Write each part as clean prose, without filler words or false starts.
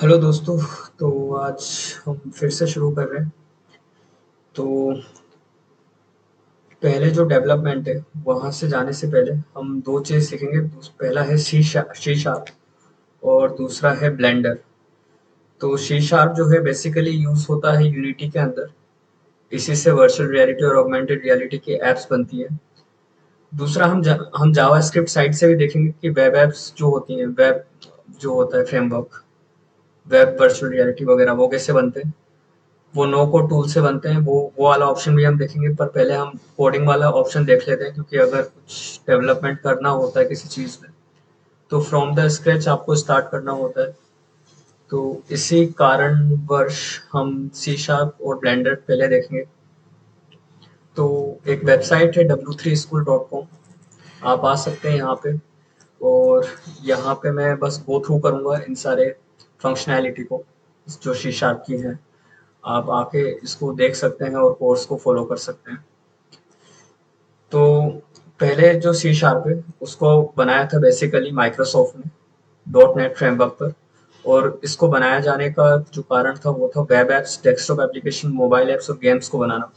Hello दोस्तों। तो आज हम फिर से शुरू कर रहे हैं। तो पहले जो डेवलपमेंट है वहाँ से जाने से पहले हम दो चीज़ सीखेंगे। पहला है सी शार्प और दूसरा है ब्लेंडर। तो सी शार्प जो है बेसिकली यूज़ होता है यूनिटी के अंदर। इसी से वर्चुअल रियलिटी और ऑगमेंटेड रियलिटी की एप्स बनती है। दूसरा हम जावास्क्रिप्ट साइड से भी देखेंगे कि वेब एप्स जो होती हैं, वेब जो होता है फ्रेमवर्क, वेब वर्चुअल रियलिटी वगैरह वो कैसे बनते हैं। वो नो कोड टूल से बनते हैं। वो वाला ऑप्शन भी हम देखेंगे, पर पहले हम कोडिंग वाला ऑप्शन देख लेते हैं, क्योंकि अगर कुछ डेवलपमेंट करना होता है किसी चीज़ में तो फ्रॉम द स्क्रैच आपको स्टार्ट करना होता है। तो इसी कारणवश हम सी शार्प और ब्लेंडर पहले देखेंगे। तो एक वेबसाइट है w3school.com। आप आ सकते हैं यहाँ पे, और यहाँ पे मैं बस गो थ्रू करूँगा इन सारे फंक्शनैलिटी को जो सी शार्प की है। आप आके इसको देख सकते हैं और कोर्स को फॉलो कर सकते हैं। तो पहले जो सी शार्प है उसको बनाया था बेसिकली माइक्रोसॉफ्ट ने डॉट नेट फ्रेमवर्क पर। और इसको बनाया जाने का जो कारण था वो था web apps, desktop application, mobile apps और गेम्स को बनाना।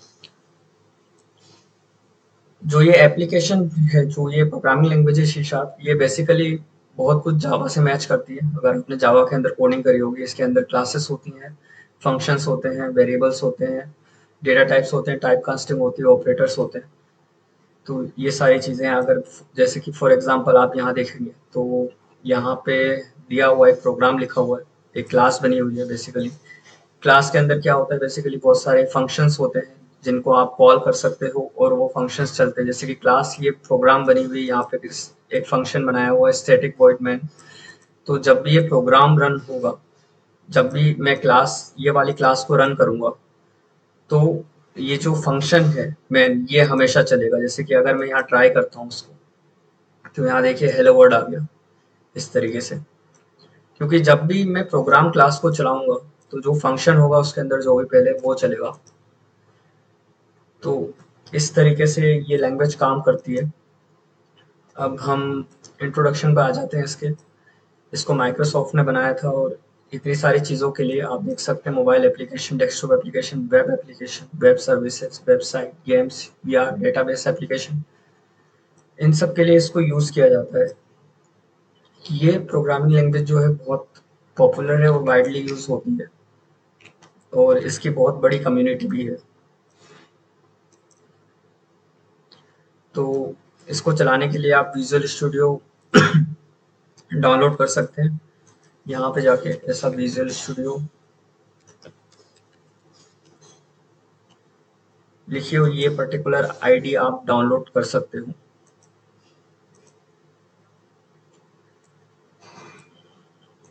जो ये एप्लीकेशन है, जो ये प्रोग्रामिंग लैंग्वेज है सी शार्प, ये बेसिकली बहुत कुछ जावा से मैच करती है। अगर आपने जावा के अंदर कोडिंग करी होगी, इसके अंदर क्लासेस होती हैं, फंक्शंस होते हैं, वेरिएबल्स होते हैं, डेटा टाइप्स होते हैं, टाइप कास्टिंग होती है, ऑपरेटर्स होते हैं। तो ये सारी चीज़ें अगर जैसे कि फॉर एग्जांपल आप यहाँ देखेंगे तो यहाँ पे दिया हुआ एक प्रोग्राम लिखा हुआ है, एक क्लास बनी हुई है बेसिकली। क्लास के अंदर क्या होता है, बेसिकली बहुत सारे फंक्शंस होते हैं जिनको आप कॉल कर सकते हो और वो फंक्शंस चलते हैं। जैसे कि क्लास ये प्रोग्राम बनी हुई है, यहाँ पे एक फंक्शन बनाया हुआ है स्टैटिक वॉइड मैन। तो जब भी ये प्रोग्राम रन होगा, जब भी मैं क्लास ये वाली क्लास को रन करूँगा, तो ये जो फंक्शन है मैन, ये हमेशा चलेगा। जैसे कि अगर मैं यहाँ ट्राई करता हूँ उसको, तो यहाँ देखिए हेलो वर्ल्ड आ गया इस तरीके से। क्योंकि जब भी मैं प्रोग्राम क्लास को चलाऊंगा तो जो फंक्शन होगा उसके अंदर जो भी पहले वो चलेगा। तो इस तरीके से ये लैंग्वेज काम करती है। अब हम इंट्रोडक्शन पे आ जाते हैं इसके। इसको माइक्रोसॉफ्ट ने बनाया था, और इतनी सारी चीज़ों के लिए आप देख सकते हैं mobile application, desktop application, web services, website, games, VR, database application, इन सब के लिए इसको यूज़ किया जाता है। ये प्रोग्रामिंग लैंग्वेज जो है बहुत पॉपुलर है और वाइडली यूज़ होती है, और इसकी बहुत बड़ी कम्युनिटी भी है। तो इसको चलाने के लिए आप विजुअल स्टूडियो डाउनलोड कर सकते हैं। यहाँ पे जाके ऐसा विजुअल स्टूडियो लिखिए और ये पर्टिकुलर आईडी आप डाउनलोड कर सकते हो।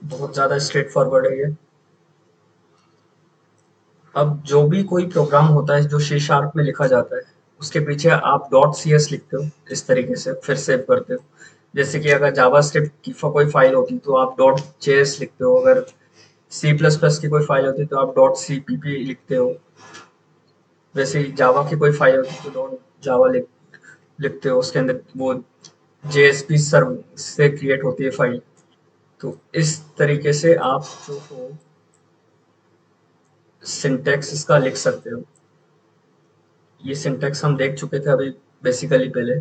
बहुत ज़्यादा स्ट्रेट फॉरवर्ड है ये। अब जो भी कोई प्रोग्राम होता है जो सी शार्प में लिखा जाता है, उसके पीछे आप डॉट सी एस लिखते हो, इस तरीके से फिर सेव करते हो। जैसे कि अगर जावास्क्रिप्ट की कोई फाइल होती तो आप डॉट जेएस लिखते हो, अगर सी प्लस प्लस की कोई फाइल होती तो आप डॉट सी पी पी लिखते हो। वैसे ही जावा की कोई फाइल होती तो डॉट जावा लिखते हो। उसके अंदर वो जेएसपी सर्व से क्रिएट होती है फाइल। तो इस तरीके से आप जो हो सिंटेक्स इसका लिख सकते हो। ये सिंटेक्स हम देख चुके थे अभी बेसिकली पहले।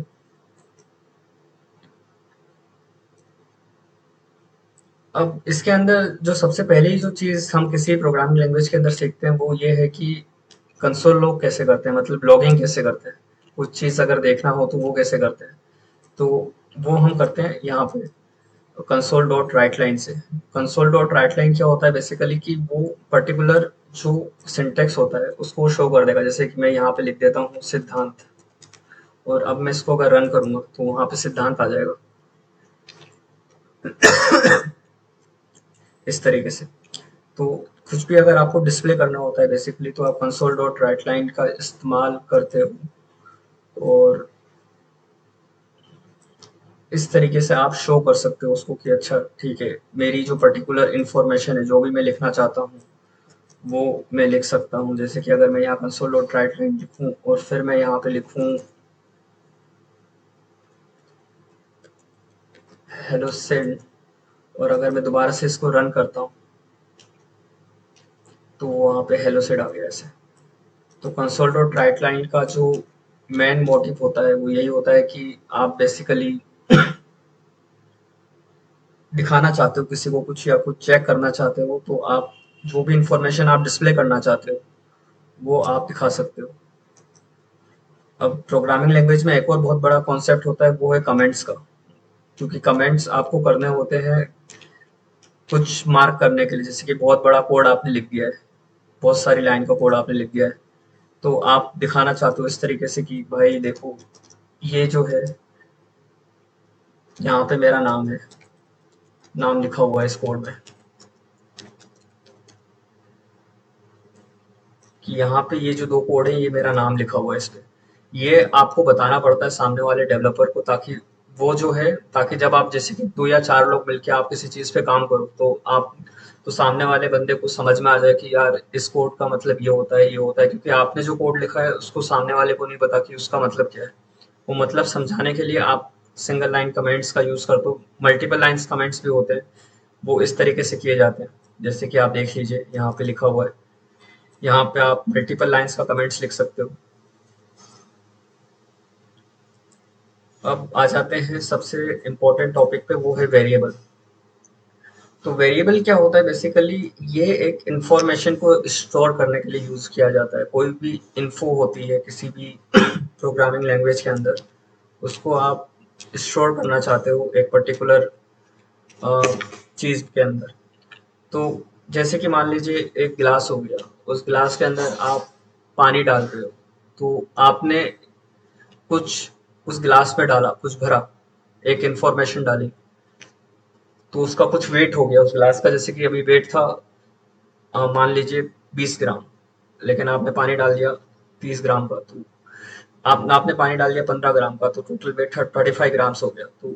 अब इसके अंदर जो सबसे पहली जो चीज़ हम किसी प्रोग्रामिंग लैंग्वेज के अंदर सीखते हैं वो ये है कि कंसोल लॉग कैसे करते हैं, मतलब लॉगिंग कैसे करते हैं। कुछ चीज़ अगर देखना हो तो वो कैसे करते हैं। तो वो हम करते हैं यहाँ पे कंसोल डॉट राइट लाइन से। कंसोल डॉट राइट लाइन क्या होता है बेसिकली कि वो पर्टिकुलर जो सिंटेक्स होता है उसको शो कर देगा। जैसे कि मैं यहाँ पे लिख देता हूँ सिद्धांत, और अब मैं इसको अगर रन करूँगा तो वहाँ पे सिद्धांत आ जाएगा इस तरीके से। तो कुछ भी अगर आपको डिस्प्ले करना होता है बेसिकली तो आप कंसोल डॉट राइट लाइन का इस्तेमाल करते हो, और इस तरीके से आप शो कर सकते हो उसको कि अच्छा ठीक है, मेरी जो पर्टिकुलर इंफॉर्मेशन है जो भी मैं लिखना चाहता हूँ वो मैं लिख सकता हूँ। जैसे कि अगर मैं यहाँ कंसोल डॉट राइट लाइन लिखूँ और फिर मैं यहाँ पे लिखूँ हेलो सेल्ड, और अगर मैं दोबारा से इसको रन करता हूँ तो वहाँ पे हेलो सेड आ गया ऐसे। तो कंसोल डॉट राइट लाइन का जो मेन मोटिव होता है वो यही होता है कि आप बेसिकली दिखाना चाहते हो किसी को कुछ या कुछ चेक करना चाहते हो, तो आप जो भी इंफॉर्मेशन आप डिस्प्ले करना चाहते हो वो आप दिखा सकते हो। अब प्रोग्रामिंग लैंग्वेज में एक और बहुत बड़ा कॉन्सेप्ट होता है, वो है कमेंट्स का। क्योंकि कमेंट्स आपको करने होते हैं कुछ मार्क करने के लिए, जैसे कि बहुत बड़ा कोड आपने लिख दिया है, बहुत सारी लाइन का कोड आपने लिख दिया है, तो आप दिखाना चाहते हो इस तरीके से कि भाई देखो, ये जो है यहाँ पे मेरा नाम है, नाम लिखा हुआ है इस कोड में, कि यहाँ पे ये जो दो कोड है ये मेरा नाम लिखा हुआ है इस पे। ये आपको बताना पड़ता है सामने वाले डेवलपर को, ताकि वो जो है, ताकि जब आप जैसे कि 2 या 4 लोग मिलके आप किसी चीज़ पे काम करो, तो सामने वाले बंदे को समझ में आ जाए कि यार इस कोड का मतलब ये होता है, ये होता है। क्योंकि आपने जो कोड लिखा है उसको सामने वाले को नहीं पता कि उसका मतलब क्या है। वो मतलब समझाने के लिए आप सिंगल लाइन कमेंट्स का यूज़ करते हो, मल्टीपल लाइन्स कमेंट्स भी होते हैं, वो इस तरीके से किए जाते हैं। जैसे कि आप देख लीजिए यहाँ पे लिखा हुआ है, यहाँ पे आप मल्टीपल लाइन्स का कमेंट्स लिख सकते हो। अब आ जाते हैं सबसे इम्पोर्टेंट टॉपिक पे, वो है वेरिएबल। तो वेरिएबल क्या होता है बेसिकली, ये एक इंफॉर्मेशन को स्टोर करने के लिए यूज किया जाता है। कोई भी इंफो होती है किसी भी प्रोग्रामिंग लैंग्वेज के अंदर, उसको आप स्टोर करना चाहते हो एक पर्टिकुलर चीज के अंदर। तो जैसे कि मान लीजिए एक गिलास हो गया, उस गिलास के अंदर आप पानी डाल रहे हो, तो आपने कुछ उस गिलास में डाला, कुछ भरा, एक इंफॉर्मेशन डाली, तो उसका कुछ वेट हो गया उस गिलास का। जैसे कि अभी वेट था मान लीजिए 20 ग्राम, लेकिन आपने पानी डाल दिया 30 ग्राम का, तो आपने पानी डाल दिया 15 ग्राम का, तो टोटल वेट 35 ग्राम्स हो गया। तो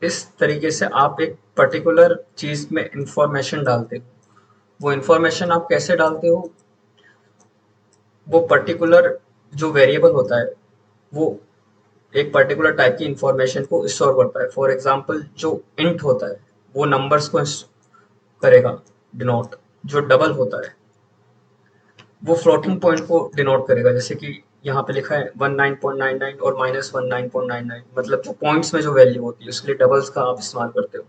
इस तरीके से आप एक पर्टिकुलर चीज में इंफॉर्मेशन डालते हो। वो इंफॉर्मेशन आप कैसे डालते हो, वो पर्टिकुलर जो वेरिएबल होता है वो एक पर्टिकुलर टाइप की इंफॉर्मेशन को स्टोर करता है। फॉर एग्जांपल जो इंट होता है वो नंबर्स को करेगा डिनोट, जो डबल होता है वो फ्लोटिंग पॉइंट को डिनोट करेगा। जैसे कि यहाँ पे लिखा है 19.99 और -19.99, मतलब जो पॉइंट्स में जो वैल्यू होती है उसके लिए डबल्स का आप इस्तेमाल करते हो।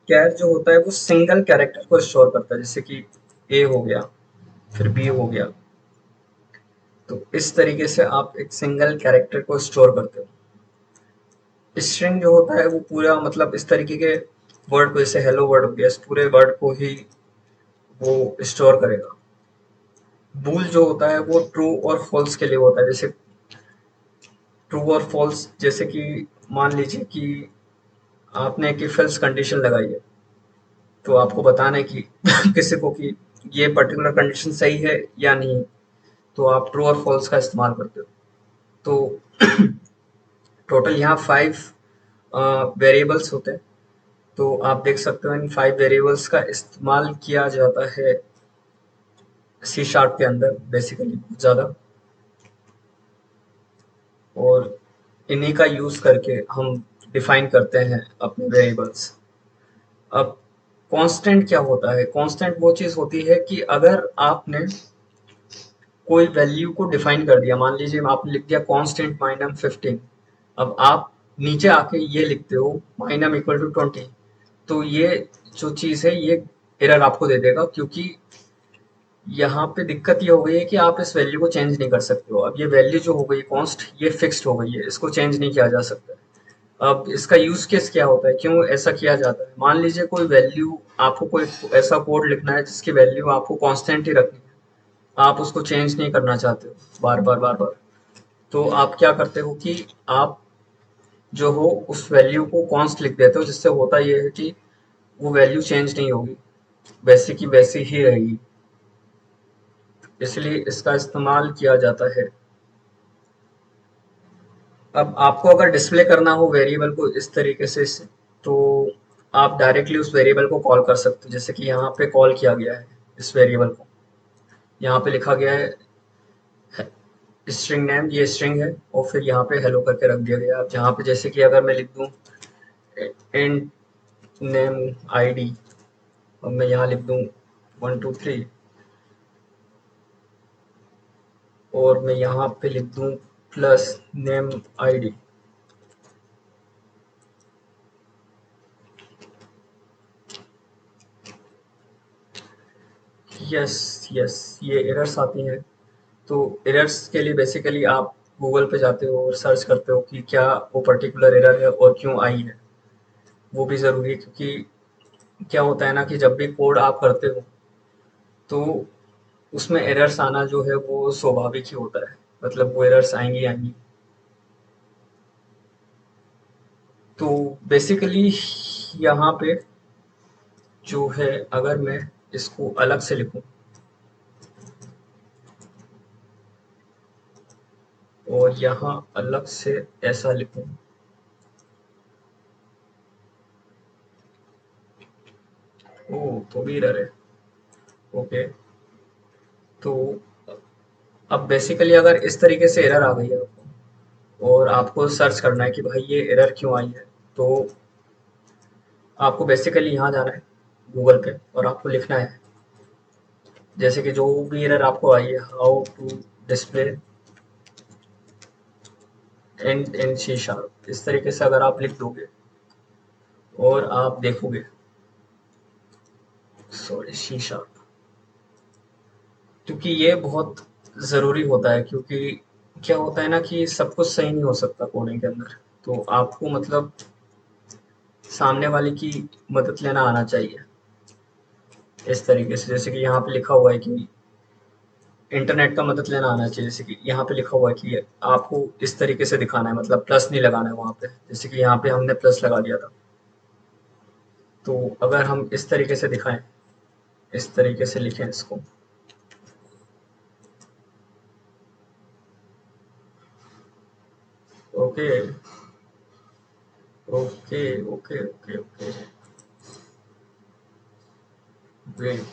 कैर जो होता है वो सिंगल कैरेक्टर को स्टोर करता है, जैसे कि ए हो गया, फिर बी हो गया। तो इस तरीके से आप एक सिंगल कैरेक्टर को स्टोर करते हो। स्ट्रिंग जो होता है वो पूरा मतलब इस तरीके के वर्ड को, जैसे हेलो वर्ड हो गया, इस पूरे वर्ड को ही वो स्टोर करेगा। बूल जो होता है वो ट्रू और फॉल्स के लिए होता है। जैसे ट्रू और फॉल्स, जैसे कि मान लीजिए कि आपने एक इफ एल्स कंडीशन लगाई है, तो आपको बताना है कि किसी को कि ये पर्टिकुलर कंडीशन सही है या नहीं, तो आप ट्रू और फॉल्स का इस्तेमाल करते हो। तो टोटल यहाँ 5 वेरिएबल्स होते हैं। तो आप देख सकते हो इन 5 वेरिएबल्स का इस्तेमाल किया जाता है सी शार्प के अंदर बेसिकली बहुत ज़्यादा, और इन्हीं का यूज़ करके हम डिफाइन करते हैं अपने वेरिएबल्स। अब कांस्टेंट क्या होता है? कांस्टेंट वो चीज़ होती है कि अगर आपने कोई वैल्यू को डिफाइन कर दिया, मान लीजिए आपने लिख दिया कांस्टेंट माइनम 15, अब आप नीचे आके ये लिखते हो माइनम इक्वल टू 20, तो ये जो चीज़ है ये एरर आपको दे देगा, क्योंकि यहाँ पे दिक्कत ये हो गई है कि आप इस वैल्यू को चेंज नहीं कर सकते हो। अब ये वैल्यू जो हो गई कॉन्स्ट, ये फिक्स्ड हो गई है, इसको चेंज नहीं किया जा सकता है। अब इसका यूज केस क्या होता है, क्यों ऐसा किया जाता है? मान लीजिए कोई वैल्यू, आपको कोई ऐसा कोड लिखना है जिसकी वैल्यू आपको कांस्टेंट ही रखनी है, आप उसको चेंज नहीं करना चाहते हो बार बार बार बार, तो आप क्या करते हो कि आप जो हो उस वैल्यू को कॉन्स्ट लिख देते हो, जिससे होता ये है कि वो वैल्यू चेंज नहीं होगी, वैसी की वैसी ही रहेगी। इसलिए इसका इस्तेमाल किया जाता है। अब आपको अगर डिस्प्ले करना हो वेरिएबल को इस तरीके से, तो आप डायरेक्टली उस वेरिएबल को कॉल कर सकते हो। जैसे कि यहाँ पे कॉल किया गया है इस वेरिएबल को, यहाँ पे लिखा गया है स्ट्रिंग नेम, ये स्ट्रिंग है, और फिर यहाँ पे हेलो करके रख दिया गया है। अब जहाँ पे जैसे कि अगर मैं लिख दूँ इंट नेम आईडी, और मैं यहाँ लिख दूँ 123 और मैं यहाँ पे लिख दूँ plus name ID. Yes yes, ये एरर्स आती हैं। तो एरर्स के लिए बेसिकली आप गूगल पे जाते हो और सर्च करते हो कि क्या वो पर्टिकुलर एरर है और क्यों आई है। वो भी ज़रूरी है क्योंकि क्या होता है ना कि जब भी कोड आप करते हो तो उसमें एरर्स आना जो है वो स्वाभाविक ही होता है। मतलब वो एरर्स आएंगी आएंगी। तो बेसिकली यहाँ पे जो है, अगर मैं इसको अलग से लिखूं और यहाँ अलग से ऐसा लिखूं, ओ तो भी एरर है। ओके, तो अब बेसिकली अगर इस तरीके से एरर आ गई है आपको और आपको सर्च करना है कि भाई ये एरर क्यों आई है, तो आपको बेसिकली यहाँ जाना है गूगल पे और आपको लिखना है जैसे कि जो भी एरर आपको आई है, how to display in C sharp, इस तरीके से अगर आप लिख दोगे और आप देखोगे, सॉरी सी शार्प, क्योंकि ये बहुत ज़रूरी होता है। क्योंकि क्या होता है ना कि सब कुछ सही नहीं हो सकता कोडिंग के अंदर। तो आपको मतलब सामने वाले की मदद लेना आना चाहिए इस तरीके से। जैसे कि यहाँ पे लिखा हुआ है कि इंटरनेट का मदद लेना आना चाहिए। जैसे कि यहाँ पे लिखा हुआ है कि आपको इस तरीके से दिखाना है, मतलब प्लस नहीं लगाना है वहाँ पे। जैसे कि यहाँ पे हमने प्लस लगा दिया था। तो अगर हम इस तरीके से दिखाएं, इस तरीके से लिखें इसको, okay okay okay okay okay, wait.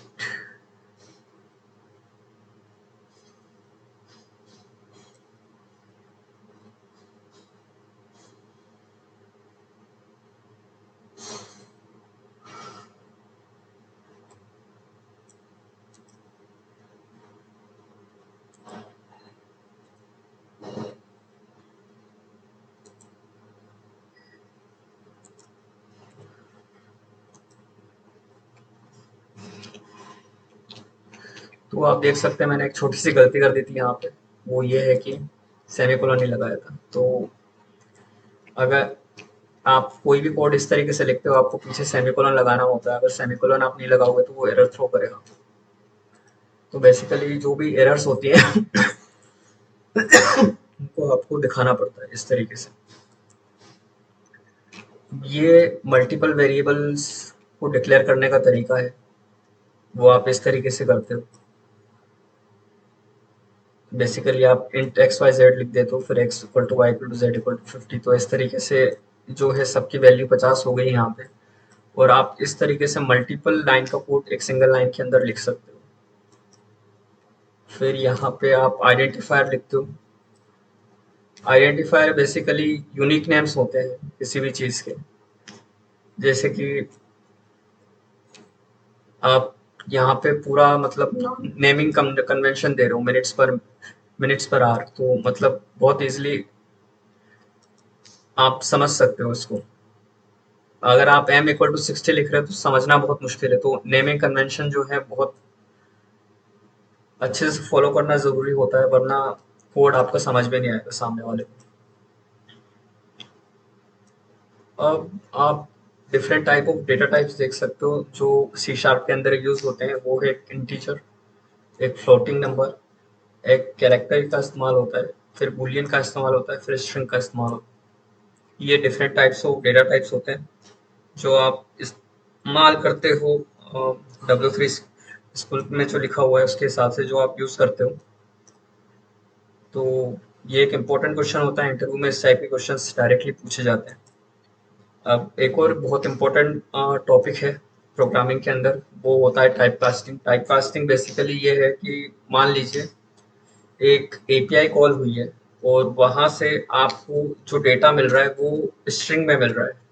तो आप देख सकते हैं मैंने एक छोटी सी गलती कर दी थी यहाँ पे। वो ये है कि सेमीकोलन नहीं लगाया था। तो अगर आप कोई भी कोड इस तरीके से लिखते हो, आपको पीछे सेमीकोलन लगाना होता है। अगर सेमीकोलन आप नहीं लगाओगे तो वो एरर थ्रो करेगा। तो बेसिकली जो भी एरर्स होती है उनको आपको दिखाना पड़ता है इस तरीके से। ये मल्टीपल वेरिएबल्स को डिक्लेयर करने का तरीका है, वो आप इस तरीके से करते हो। बेसिकली आप इंट एक्स वाई जेड लिख देते हो, फिर X equal to Y equal to Z equal to 50। तो इस तरीके से जो है सबकी वैल्यू 50 हो गई यहाँ पे। और आप इस तरीके से मल्टीपल लाइन का कोड एक सिंगल लाइन के अंदर लिख सकते हो। फिर यहाँ पे आप आइडेंटिफायर लिखते हो। आइडेंटिफायर बेसिकली यूनिक नेम्स होते हैं किसी भी चीज़ के। जैसे कि आप यहाँ पे पूरा मतलब नेमिंग कन्वेंशन दे रहे हो, मिनट्स पर आवर। तो मतलब बहुत इजीली आप समझ सकते हो इसको। अगर आप m इक्वल टू 60 लिख रहे हो तो समझना बहुत मुश्किल है। तो नेमिंग कन्वेंशन जो है बहुत अच्छे से फॉलो करना ज़रूरी होता है, वरना कोड आपका समझ में नहीं आएगा सामने वाले को। अब आप different type of data types देख सकते हो जो सी शार्प के अंदर यूज होते हैं। वो है एक इंटीजर, एक फ्लोटिंग नंबर, एक कैरेक्टर का इस्तेमाल होता है, फिर बूलियन का इस्तेमाल होता है, फिर स्ट्रिंग का इस्तेमाल होता है। ये different types of data types होते हैं जो आप इस्तेमाल करते हो। W3 स्कूल में जो लिखा हुआ है उसके हिसाब से जो आप यूज़ करते हो। तो ये एक इम्पोर्टेंट क्वेश्चन होता है इंटरव्यू में। इस टाइप के क्वेश्चंस डायरेक्टली पूछे जाते हैं। अब एक और बहुत इम्पोर्टेंट टॉपिक है प्रोग्रामिंग के अंदर, वो होता है type casting. Type casting basically ये है कि मान लीजिए एक एपीआई कॉल हुई है और वहाँ से आपको जो डेटा मिल रहा है वो स्ट्रिंग में मिल रहा है।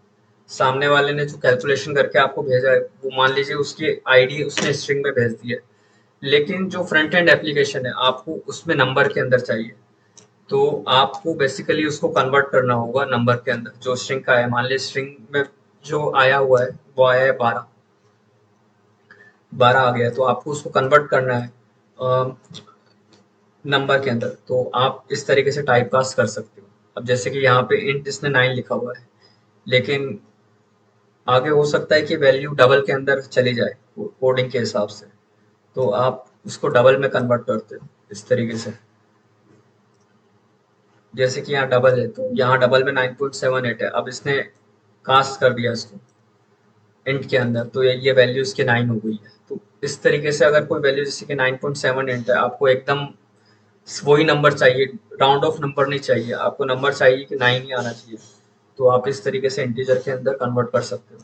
सामने वाले ने जो कैलकुलेशन करके आपको भेजा है वो मान लीजिए उसकी आईडी उसने स्ट्रिंग में भेज दी है, लेकिन जो फ्रंट एंड एप्लीकेशन है आपको उसमें नंबर के अंदर चाहिए। तो आपको बेसिकली उसको कन्वर्ट करना होगा नंबर के अंदर जो स्ट्रिंग का है। मान लीजिए स्ट्रिंग में जो आया हुआ है वो आया है 12, 12 आ गया है, तो आपको उसको कन्वर्ट करना है नंबर के अंदर। तो आप इस तरीके से टाइप कास्ट कर सकते हो। अब जैसे कि यहाँ पे इंट इसने 9 लिखा हुआ है, लेकिन आगे हो सकता है कि वैल्यू डबल के अंदर चली जाए कोडिंग के हिसाब से, तो आप उसको डबल में कन्वर्ट करते हो इस तरीके से। जैसे कि यहाँ डबल है तो यहाँ डबल में 9.78 है, अब इसने कास्ट कर दिया इसको इंट के अंदर, तो ये वैल्यू इसकी 9 हो गई है। तो इस तरीके से अगर कोई वैल्यू जैसे कि 9.78 है, आपको एकदम वही नंबर चाहिए, राउंड ऑफ नंबर नहीं चाहिए, आपको नंबर चाहिए कि 9 ही आना चाहिए, तो आप इस तरीके से इंटीजर के अंदर कन्वर्ट कर सकते हो।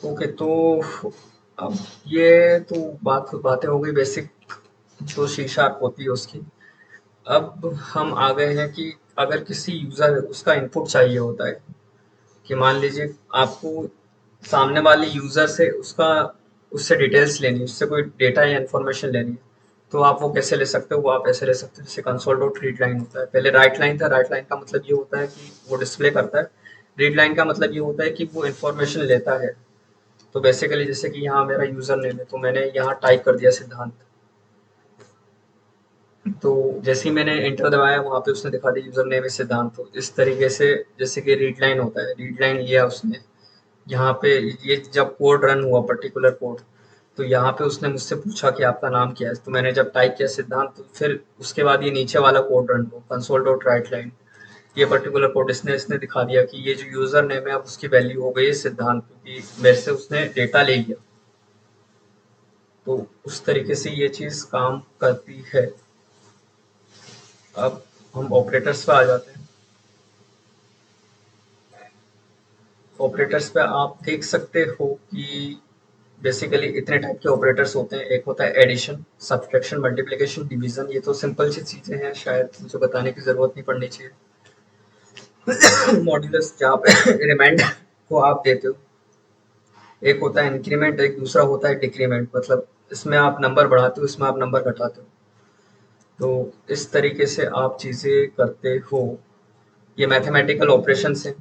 ओके, तो अब ये तो बातें हो गई बेसिक जो सी शार्प होती है उसकी। अब हम आ गए हैं कि अगर किसी यूजर उसका इनपुट चाहिए होता है, कि मान लीजिए आपको सामने वाले यूजर से उससे डिटेल्स लेनी है, उससे कोई डेटा या इन्फॉर्मेशन लेनी है, तो आप वो कैसे ले सकते हो? वो आप ऐसे ले सकते हो जैसे कंसोल डॉट रीड लाइन होता है। पहले राइट लाइन था, राइट लाइन का मतलब ये होता है कि वो डिस्प्ले करता है, रीड लाइन का मतलब ये होता है कि वो इन्फॉर्मेशन लेता है। तो बेसिकली जैसे कि यहाँ मेरा यूजर नेम है, तो मैंने यहाँ टाइप कर दिया सिद्धांत, तो जैसे ही मैंने एंटर दबाया वहाँ पे उसने दिखा दिया यूजर नेम है सिद्धांत। तो इस तरीके से जैसे कि रीड लाइन होता है, रीड लाइन लिया उसने, यहाँ पे ये जब कोड रन हुआ पर्टिकुलर कोड, तो यहाँ पे उसने मुझसे पूछा कि आपका नाम क्या है, तो मैंने जब टाइप किया सिद्धांत, तो फिर उसके बाद ये नीचे वाला कोड रन हुआ कंसोल डॉट राइट लाइन, ये पर्टिकुलर कोड इसने इसने दिखा दिया कि ये जो यूजर नेम है अब उसकी वैल्यू हो गई है सिद्धांत, क्योंकि मेरे से उसने डेटा ले लिया। तो उस तरीके से ये चीज काम करती है। अब हम ऑपरेटर्स पे आ जाते हैं। ऑपरेटर्स पे आप देख सकते हो कि बेसिकली इतने टाइप के ऑपरेटर्स होते हैं। एक होता है एडिशन, सब्ट्रैक्शन, मल्टीप्लिकेशन, डिवीजन। ये तो सिंपल सी चीजें हैं, शायद मुझे बताने की जरूरत नहीं पड़नी चाहिए। मॉड्यूलस जहाँ पे रिमाइंडर को आप देते हो। एक होता है इंक्रीमेंट, एक दूसरा होता है डिक्रीमेंट, मतलब इसमें आप नंबर बढ़ाते हो, इसमें आप नंबर घटाते हो। तो इस तरीके से आप चीजें करते हो। ये मैथमेटिकल ऑपरेशन है।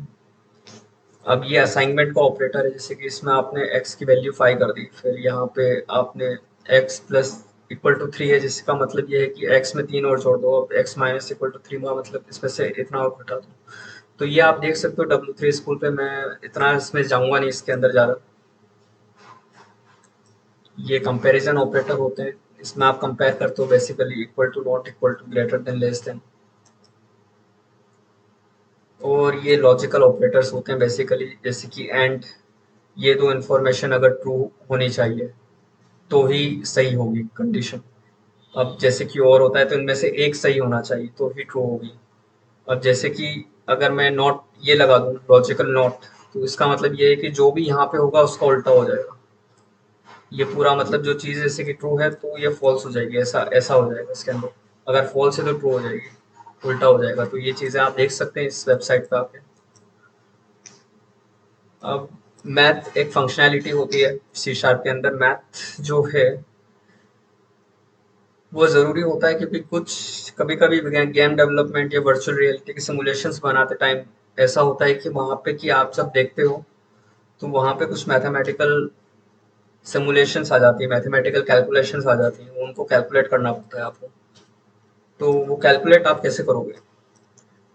अब ये असाइनमेंट का ऑपरेटर है, जैसे कि इसमें आपने x की वैल्यू 5 कर दी, फिर यहाँ पे आपने x प्लस इक्वल टू 3 है, जिसका मतलब ये है कि x में 3 और जोड़ दो। अब x माइनस इक्वल टू 3 का मतलब इसमें से इतना और घटा दो। तो ये आप देख सकते हो W3 स्कूल पे, मैं इतना इसमें जाऊंगा नहीं इसके अंदर ज़्यादा। ये कंपैरिजन ऑपरेटर होते हैं, इसमें आप कंपेयर करते हो basically equal to, not equal to, greater than, less than. और ये लॉजिकल ऑपरेटर्स होते हैं बेसिकली, जैसे कि एंड। ये दो इन्फॉर्मेशन अगर ट्रू होनी चाहिए तो ही सही होगी कंडीशन। अब जैसे कि और होता है तो इनमें से एक सही होना चाहिए तो ही ट्रू होगी। अब जैसे कि अगर मैं नॉट ये लगा दूं, लॉजिकल नॉट, तो इसका मतलब ये है कि जो भी यहाँ पे होगा उसका उल्टा हो जाएगा। ये पूरा मतलब जो चीज़ जैसे कि ट्रू है तो ये फॉल्स हो जाएगी, ऐसा ऐसा हो जाएगा इसके अंदर। अगर फॉल्स है तो ट्रू हो जाएगी, उल्टा हो जाएगा। तो ये चीज़ें आप देख सकते हैं इस वेबसाइट पे आके। अब मैथ एक फंक्शनैलिटी होती है सी शार्प के अंदर। मैथ जो है वो ज़रूरी होता है, क्योंकि कुछ कभी-कभी गेम डेवलपमेंट या वर्चुअल रियलिटी के सिमुलेशंस बनाते टाइम ऐसा होता है कि वहाँ पे कि आप जब देखते हो तो वहाँ पे कुछ मैथमेटिकल सिमुलेशंस आ जाती है, मैथमेटिकल कैलकुलेशंस आ जाती हैं, उनको कैलकुलेट करना पड़ता है आपको। तो वो कैलकुलेट आप कैसे करोगे?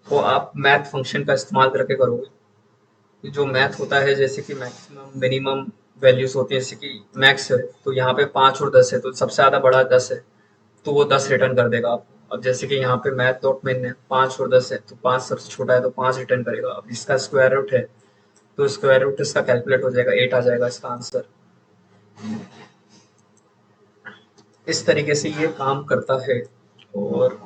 वो आप मैथ फंक्शन का इस्तेमाल करके करोगे। जो मैथ होता है जैसे कि मैक्सिमम मिनिमम वैल्यूज होती है, जैसे कि मैक्स है तो यहाँ पे 5 और 10 है, तो सबसे ज़्यादा बड़ा 10 है, तो वो 10 रिटर्न कर देगा आपको। अब जैसे कि यहाँ पे मैथ डॉट मिन है, 5 और 10 है, तो 5 सबसे छोटा है तो 5 रिटर्न करेगा। अब इसका स्क्वायर रूट है तो स्क्वायर रूट इसका कैलकुलेट हो जाएगा, 8 आ जाएगा इसका आंसर। इस तरीके से ये काम करता है। और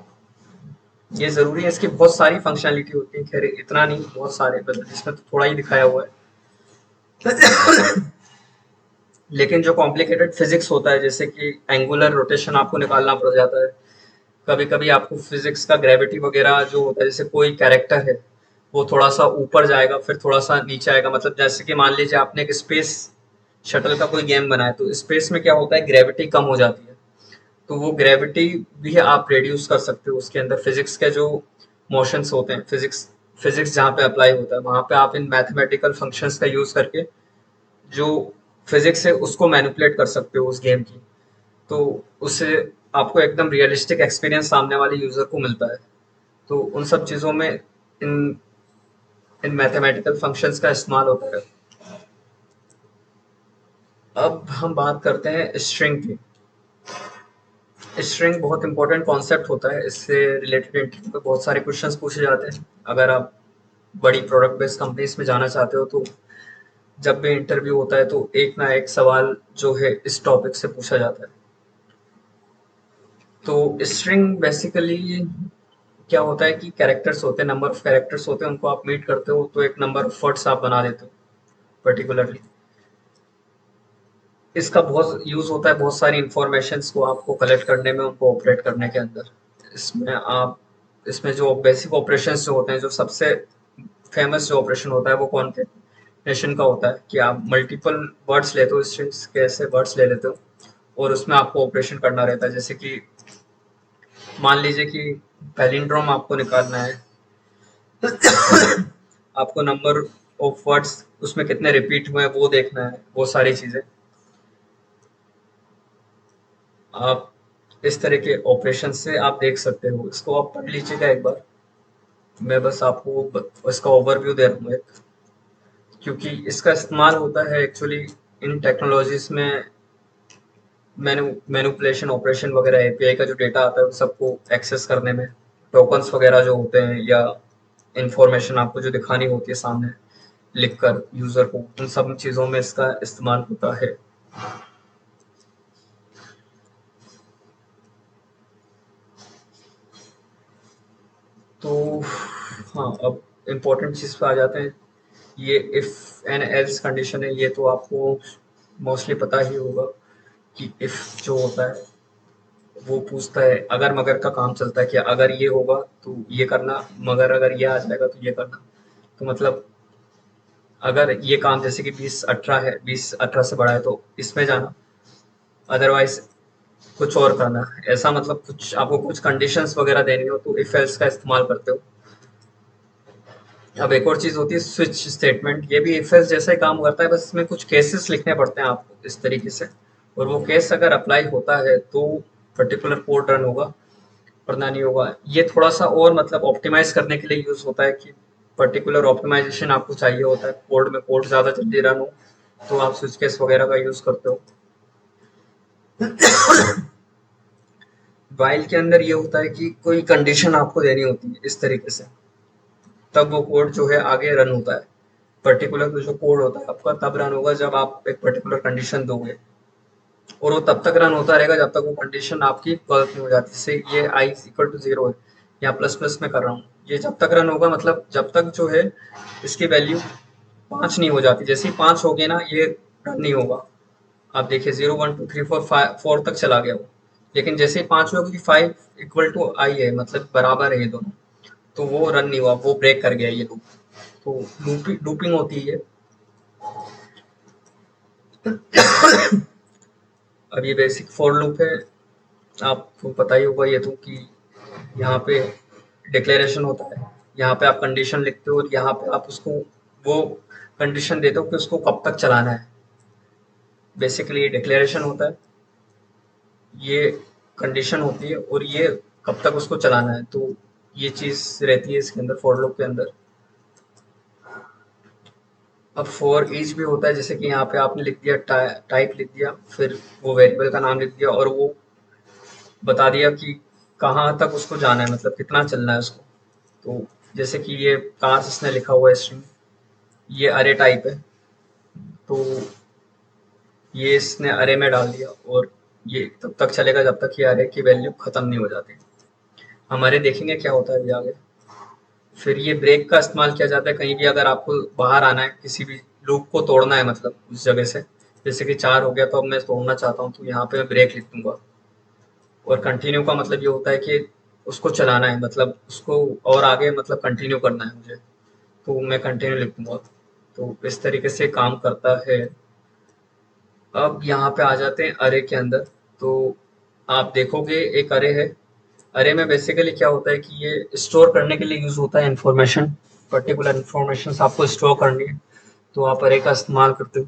ये ज़रूरी है, इसकी बहुत सारी फंक्शनैलिटी होती है, खैर इतना नहीं, बहुत सारे, मतलब इसमें तो थोड़ा ही दिखाया हुआ है। लेकिन जो कॉम्प्लिकेटेड फिजिक्स होता है, जैसे कि एंगुलर रोटेशन आपको निकालना पड़ जाता है, कभी कभी आपको फिजिक्स का ग्रेविटी वगैरह जो होता है, जैसे कोई कैरेक्टर है वो थोड़ा सा ऊपर जाएगा फिर थोड़ा सा नीचे आएगा, मतलब जैसे कि मान लीजिए आपने एक स्पेस शटल का कोई गेम बनाया, तो स्पेस में क्या होता है, ग्रेविटी कम हो जाती है, तो वो ग्रेविटी भी आप रिड्यूस कर सकते हो उसके अंदर। फिजिक्स के जो मोशंस होते हैं, फिजिक्स फिजिक्स जहाँ पे अप्लाई होता है वहां पे आप इन मैथमेटिकल फंक्शंस का यूज करके जो फिजिक्स है उसको मैनिपुलेट कर सकते हो उस गेम की, तो उससे आपको एकदम रियलिस्टिक एक्सपीरियंस सामने वाले यूजर को मिलता है। तो उन सब चीज़ों में इन इन मैथमेटिकल फंक्शंस का इस्तेमाल होता है। अब हम बात करते हैं स्ट्रिंग की। स्ट्रिंग बहुत इंपॉर्टेंट कॉन्सेप्ट होता है, इससे रिलेटेड इंटरव्यू में बहुत सारे क्वेश्चंस पूछे जाते हैं। अगर आप बड़ी प्रोडक्ट बेस्ड कंपनीज में जाना चाहते हो तो जब भी इंटरव्यू होता है तो एक ना एक सवाल जो है इस टॉपिक से पूछा जाता है। तो स्ट्रिंग बेसिकली क्या होता है कि कैरेक्टर्स होते हैं, नंबर ऑफ कैरेक्टर्स होते हैं, उनको आप मीट करते हो तो एक नंबर ऑफ वर्ड्स आप बना देते हो पर्टिकुलरली। इसका बहुत यूज होता है बहुत सारी इंफॉर्मेशंस को आपको कलेक्ट करने में, उनको ऑपरेट करने के अंदर। इसमें आप इसमें जो बेसिक ऑपरेशंस जो होते हैं, जो सबसे फेमस जो ऑपरेशन होता है वो कॉन्केटेनेशन का होता है, कि आप मल्टीपल वर्ड्स लेते हो, स्ट्रिंग्स के ऐसे वर्ड्स ले लेते हो और उसमें आपको ऑपरेशन करना रहता है। जैसे कि मान लीजिए कि पैलिंड्रोम आपको निकालना है, आपको नंबर ऑफ वर्ड्स उसमें कितने रिपीट हुए हैं वो देखना है, वो सारी चीजें आप इस तरह के ऑपरेशन से आप देख सकते हो। इसको आप पढ़ लीजिएगा एक बार, मैं बस आपको इसका ओवरव्यू दे रहा हूँ एक, क्योंकि इसका इस्तेमाल होता है एक्चुअली इन टेक्नोलॉजीज में मैनिपुलेशन ऑपरेशन वगैरह, एपीआई का जो डेटा आता है उन सबको एक्सेस करने में, टोकन्स वगैरह जो होते हैं या इंफॉर्मेशन आपको जो दिखानी होती है सामने लिखकर यूजर को, उन सब चीजों में इसका इस्तेमाल होता है। तो हाँ, अब इम्पोर्टेंट चीज पे आ जाते हैं। ये इफ एंड एल्स कंडीशन है, ये तो आपको मोस्टली पता ही होगा कि इफ जो होता है वो पूछता है अगर मगर का काम चलता है कि अगर ये होगा तो ये करना, मगर अगर ये आ जाएगा तो ये करना। तो मतलब अगर ये काम जैसे कि 20-18 है, 20-18 से बड़ा है तो इसमें जाना, अदरवाइज कुछ और करना। ऐसा मतलब कुछ आपको कुछ कंडीशंस वगैरह देनी हो तो इफ एल्स का इस्तेमाल करते हो। अब एक और चीज होती है स्विच स्टेटमेंट, ये भी इफ एल्स जैसा ही काम करता है, बस इसमें कुछ केसेस लिखने पड़ते हैं आपको इस तरीके से, और वो केस अगर अप्लाई होता है तो पर्टिकुलर कोड रन होगा, वरना नहीं होगा। ये थोड़ा सा और मतलब ऑप्टिमाइज करने के लिए यूज होता है कि पर्टिकुलर ऑप्टिमाइजेशन आपको चाहिए होता है कोड में, कोड ज्यादा जल्दी रन हो तो आप स्विच केस वगैरह का यूज करते हो। वाइल के अंदर ये होता है कि कोई कंडीशन आपको देनी होती है इस तरीके से, तब वो कोड जो है आगे रन होता है। पर्टिकुलर जो कोड होता है आपका तब रन होगा जब आप एक पर्टिकुलर कंडीशन दोगे, और वो तब तक रन होता रहेगा जब तक वो कंडीशन आपकी गलत नहीं हो जाती। जैसे ये आई इक्वल टू जीरो है, यहाँ प्लस प्लस में कर रहा हूँ, ये जब तक रन होगा मतलब जब तक जो है इसकी वैल्यू 5 नहीं हो जाती। जैसे ही 5 हो गई ना, ये रन नहीं होगा। आप देखिए 0 1 2 3 4 5 4 तक चला गया वो, लेकिन जैसे ही 5 में, क्योंकि 5 इक्वल टू आई है मतलब बराबर है ये दोनों, तो वो रन नहीं हुआ, वो ब्रेक कर गया ये लूप। तो लूपिंग होती है। अब ये बेसिक फॉर लूप है, आपको पता ही होगा ये तो, कि यहाँ पे डिक्लेरेशन होता है, यहाँ पे आप कंडीशन लिखते हो और यहाँ पे आप उसको वो कंडीशन देते हो कि उसको कब तक चलाना है। बेसिकली ये डिक्लेरेशन होता है, ये कंडीशन होती है और ये कब तक उसको चलाना है, तो ये चीज रहती है इसके अंदर फॉर लूप के अंदर। अब फॉर ईच भी होता है, जैसे कि यहाँ पे आपने लिख दिया टाइप लिख दिया, फिर वो वेरिएबल का नाम लिख दिया और वो बता दिया कि कहाँ तक उसको जाना है, मतलब कितना चलना है उसको। तो जैसे कि ये कार्स इसने लिखा हुआ है स्ट्रिंग, ये अरे टाइप है, तो ये इसने अरे में डाल दिया और ये तब तक चलेगा जब तक ये अरे की वैल्यू खत्म नहीं हो जाती। हम अरे देखेंगे क्या होता है अभी आगे। फिर ये ब्रेक का इस्तेमाल किया जाता है, कहीं भी अगर आपको बाहर आना है, किसी भी लूप को तोड़ना है, मतलब उस जगह से जैसे कि 4 हो गया तो अब मैं तोड़ना चाहता हूँ, तो यहाँ पे मैं ब्रेक लिख दूँगा। और कंटिन्यू का मतलब ये होता है कि उसको चलाना है, मतलब उसको और आगे मतलब कंटिन्यू करना है मुझे, तो मैं कंटिन्यू लिख दूँगा। तो इस तरीके से काम करता है। अब यहाँ पे आ जाते हैं अरे के अंदर। तो आप देखोगे एक अरे है। अरे में बेसिकली क्या होता है कि ये स्टोर करने के लिए यूज़ होता है इन्फॉर्मेशन, पर्टिकुलर इन्फॉर्मेशन आपको स्टोर करनी है, तो आप अरे का इस्तेमाल करते हो।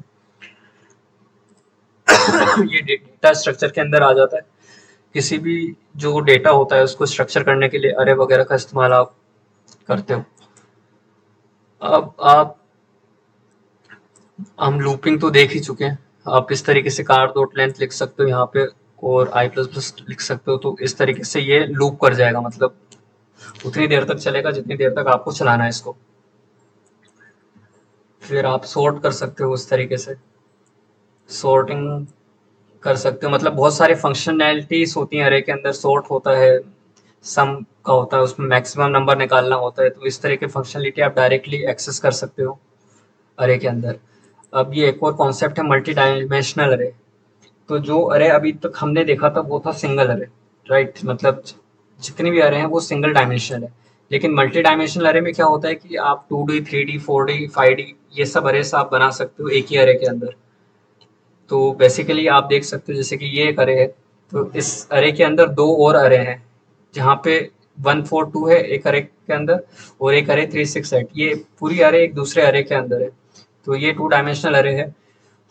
ये डेटा स्ट्रक्चर के अंदर आ जाता है। किसी भी जो डेटा होता है उसको स्ट्रक्चर करने के लिए अरे वगैरह का इस्तेमाल आप करते हो। अब आप हम लूपिंग तो देख ही चुके हैं। आप इस तरीके से कार डॉट लेंथ लिख सकते हो यहाँ पे, और आई प्लस प्लस लिख सकते हो, तो इस तरीके से ये लूप कर जाएगा, मतलब उतनी देर तक चलेगा जितनी देर तक आपको चलाना है इसको। फिर आप सॉर्ट कर सकते हो उस तरीके से, सॉर्टिंग कर सकते हो, मतलब बहुत सारी फंक्शनैलिटीज होती हैं अरे के अंदर। सॉर्ट होता है, सम का होता है, उसमें मैक्सिमम नंबर निकालना होता है, तो इस तरह की फंक्शनलिटी आप डायरेक्टली एक्सेस कर सकते हो अरे के अंदर। अब ये एक और कॉन्सेप्ट है मल्टी डायमेंशनल अरे। तो जो अरे अभी तक हमने देखा था वो था सिंगल अरे, राइट, मतलब जितने भी अरे हैं वो सिंगल डायमेंशनल है। लेकिन मल्टी डायमेंशनल अरे में क्या होता है कि आप 2D 3D 4D 5D ये सब अरेस आप बना सकते हो एक ही अरे के अंदर। तो बेसिकली आप देख सकते हो जैसे कि ये एक अरे है, तो इस अरे के अंदर दो और अरे हैं, जहाँ पे 142 है एक अरे के अंदर, और एक अरे 368, ये पूरी अरे एक दूसरे अरे के अंदर है। तो ये 2 डायमेंशनल अरे है,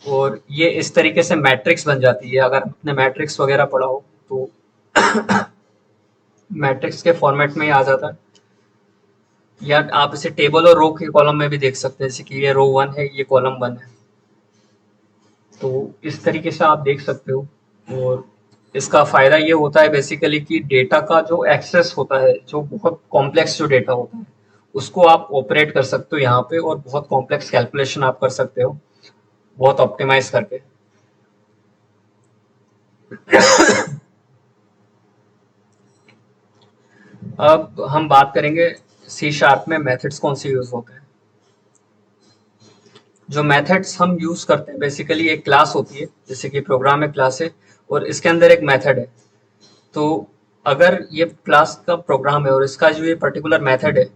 और ये इस तरीके से मैट्रिक्स बन जाती है। अगर आपने मैट्रिक्स वगैरह पढ़ा हो तो मैट्रिक्स के फॉर्मेट में ही आ जाता है। या आप इसे टेबल और रो के कॉलम में भी देख सकते हैं, जैसे कि ये रो 1 है, ये कॉलम 1 है। तो इस तरीके से आप देख सकते हो। और इसका फ़ायदा ये होता है बेसिकली कि डेटा का जो एक्सेस होता है, जो बहुत कॉम्प्लेक्स जो डेटा होता है, उसको आप ऑपरेट कर सकते हो यहाँ पे, और बहुत कॉम्प्लेक्स कैलकुलेशन आप कर सकते हो, बहुत ऑप्टिमाइज़ करके। अब हम बात करेंगे सी शार्प में मेथड्स कौन से यूज़ होते हैं। जो मेथड्स हम यूज़ करते हैं बेसिकली, एक क्लास होती है, जैसे कि प्रोग्राम में क्लास है और इसके अंदर एक मेथड है। तो अगर ये क्लास का प्रोग्राम है और इसका जो ये पर्टिकुलर मेथड है,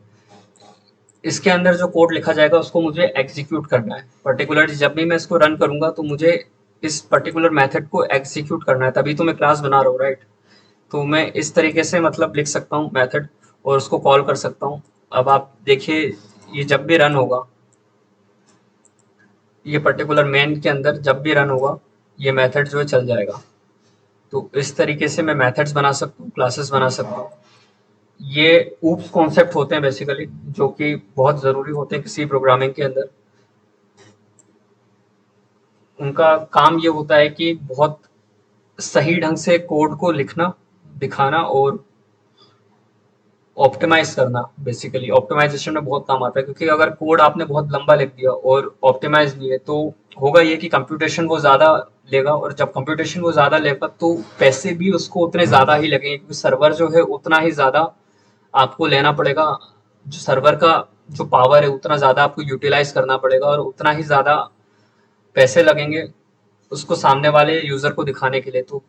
इसके अंदर जो कोड लिखा जाएगा उसको मुझे एग्जीक्यूट करना है पर्टिकुलर। जब भी मैं इसको रन करूंगा तो मुझे इस पर्टिकुलर मेथड को एग्जीक्यूट करना है, तभी तो मैं क्लास बना रहा हूँ, राइट। तो मैं इस तरीके से मतलब लिख सकता हूँ मेथड, और उसको कॉल कर सकता हूँ। अब आप देखिए, ये जब भी रन होगा, ये पर्टिकुलर मेन के अंदर जब भी रन होगा, ये मेथड जो है चल जाएगा। तो इस तरीके से मैं मेथड्स बना सकता हूँ, क्लासेस बना सकता हूँ। ये ऊप्स कॉन्सेप्ट होते हैं बेसिकली, जो कि बहुत ज़रूरी होते हैं किसी प्रोग्रामिंग के अंदर। उनका काम ये होता है कि बहुत सही ढंग से कोड को लिखना, दिखाना और ऑप्टिमाइज करना। बेसिकली ऑप्टिमाइजेशन में बहुत काम आता है, क्योंकि अगर कोड आपने बहुत लंबा लिख दिया और ऑप्टिमाइज नहीं है, तो होगा ये कि कंप्यूटेशन वो ज़्यादा लेगा, और जब कंप्यूटेशन वो ज़्यादा लेगा तो पैसे भी उसको उतने ज़्यादा ही लगेंगे, क्योंकि सर्वर जो है उतना ही ज़्यादा आपको लेना पड़ेगा। जो सर्वर का जो पावर है उतना ज़्यादा आपको यूटिलाइज करना पड़ेगा, और उतना ही ज़्यादा पैसे लगेंगे उसको सामने वाले यूज़र को दिखाने के लिए। तो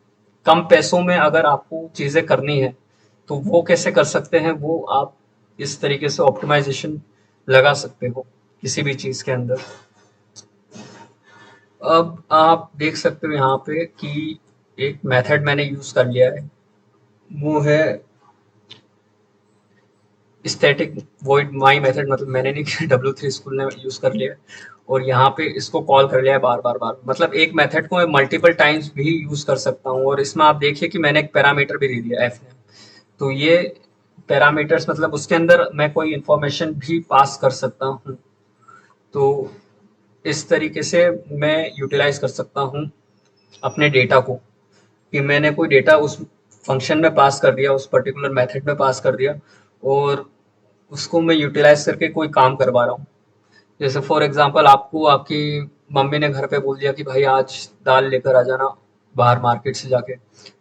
कम पैसों में अगर आपको चीज़ें करनी है, तो वो कैसे कर सकते हैं, वो आप इस तरीके से ऑप्टिमाइजेशन लगा सकते हो किसी भी चीज़ के अंदर। अब आप देख सकते हो यहाँ पे कि एक मेथड मैंने यूज़ कर लिया है, वो है स्टैटिक वॉइड माई मेथड। मतलब मैंने नहीं किया, W3 स्कूल ने यूज़ कर लिया है, और यहाँ पे इसको कॉल कर लिया है बार बार बार। मतलब एक मेथड को मैं मल्टीपल टाइम्स भी यूज़ कर सकता हूँ, और इसमें आप देखिए कि मैंने एक पैरामीटर भी दे दिया एफ ने। तो ये पैरामीटर्स मतलब उसके अंदर मैं कोई इंफॉर्मेशन भी पास कर सकता हूँ। तो इस तरीके से मैं यूटिलाइज कर सकता हूँ अपने डेटा को, कि मैंने कोई डेटा उस फंक्शन में पास कर दिया, उस पर्टिकुलर मेथड में पास कर दिया, और उसको मैं यूटिलाइज करके कोई काम करवा रहा हूँ। जैसे फॉर एग्जांपल आपको आपकी मम्मी ने घर पे बोल दिया कि भाई आज दाल लेकर आ जाना बाहर मार्केट से जाके।